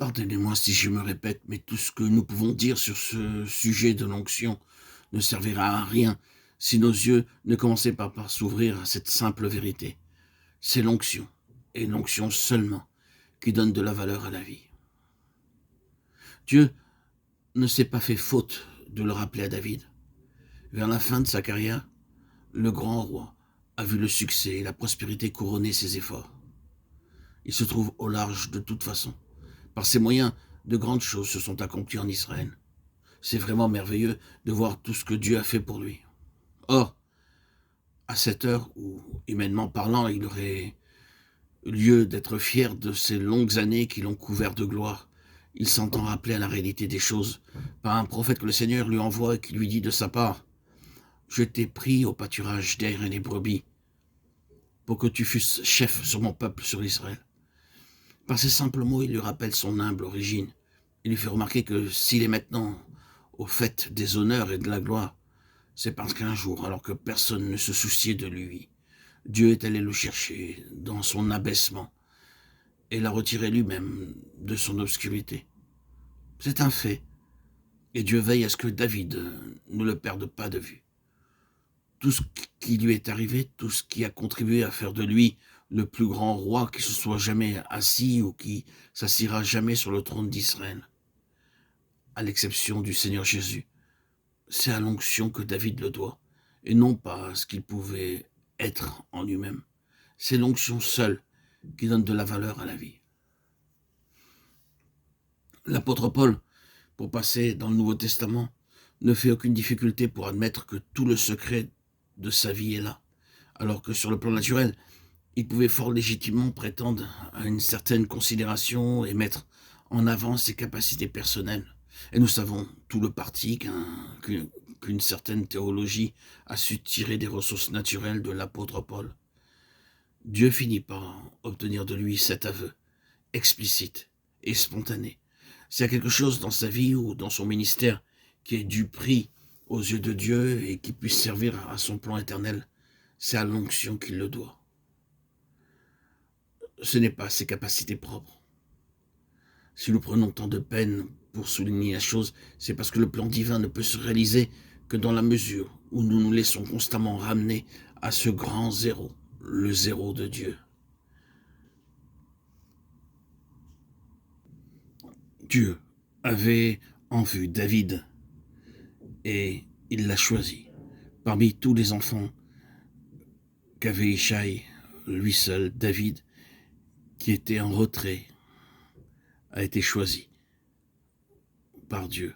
Pardonnez-moi si je me répète, mais tout ce que nous pouvons dire sur ce sujet de l'onction ne servira à rien si nos yeux ne commençaient pas par s'ouvrir à cette simple vérité. C'est l'onction, et l'onction seulement, qui donne de la valeur à la vie. Dieu ne s'est pas fait faute de le rappeler à David. Vers la fin de sa carrière, le grand roi a vu le succès et la prospérité couronner ses efforts. Il se trouve au large de toute façon. Par ses moyens, de grandes choses se sont accomplies en Israël. C'est vraiment merveilleux de voir tout ce que Dieu a fait pour lui. Or, à cette heure où, humainement parlant, il aurait lieu d'être fier de ces longues années qui l'ont couvert de gloire, il s'entend rappeler à la réalité des choses par un prophète que le Seigneur lui envoie et qui lui dit de sa part: je t'ai pris au pâturage d'Air et des brebis pour que tu fusses chef sur mon peuple, sur Israël. Par ces simples mots, il lui rappelle son humble origine. Il lui fait remarquer que s'il est maintenant au fait des honneurs et de la gloire, c'est parce qu'un jour, alors que personne ne se souciait de lui, Dieu est allé le chercher dans son abaissement et l'a retiré lui-même de son obscurité. C'est un fait, et Dieu veille à ce que David ne le perde pas de vue. Tout ce qui lui est arrivé, tout ce qui a contribué à faire de lui le plus grand roi qui se soit jamais assis ou qui s'assiera jamais sur le trône d'Israël, à l'exception du Seigneur Jésus, c'est à l'onction que David le doit, et non pas à ce qu'il pouvait être en lui-même. C'est l'onction seule qui donne de la valeur à la vie. L'apôtre Paul, pour passer dans le Nouveau Testament, ne fait aucune difficulté pour admettre que tout le secret de sa vie est là, alors que sur le plan naturel, il pouvait fort légitimement prétendre à une certaine considération et mettre en avant ses capacités personnelles. Et nous savons tout le parti qu'une certaine théologie a su tirer des ressources naturelles de l'apôtre Paul. Dieu finit par obtenir de lui cet aveu, explicite et spontané. S'il y a quelque chose dans sa vie ou dans son ministère qui est du prix aux yeux de Dieu et qui puisse servir à son plan éternel, c'est à l'onction qu'il le doit. Ce n'est pas ses capacités propres. Si nous prenons tant de peine pour souligner la chose, c'est parce que le plan divin ne peut se réaliser que dans la mesure où nous nous laissons constamment ramener à ce grand zéro, le zéro de Dieu. Dieu avait en vue David et il l'a choisi. Parmi tous les enfants qu'avait Ishaï, lui seul, David, qui était en retrait, a été choisi par Dieu.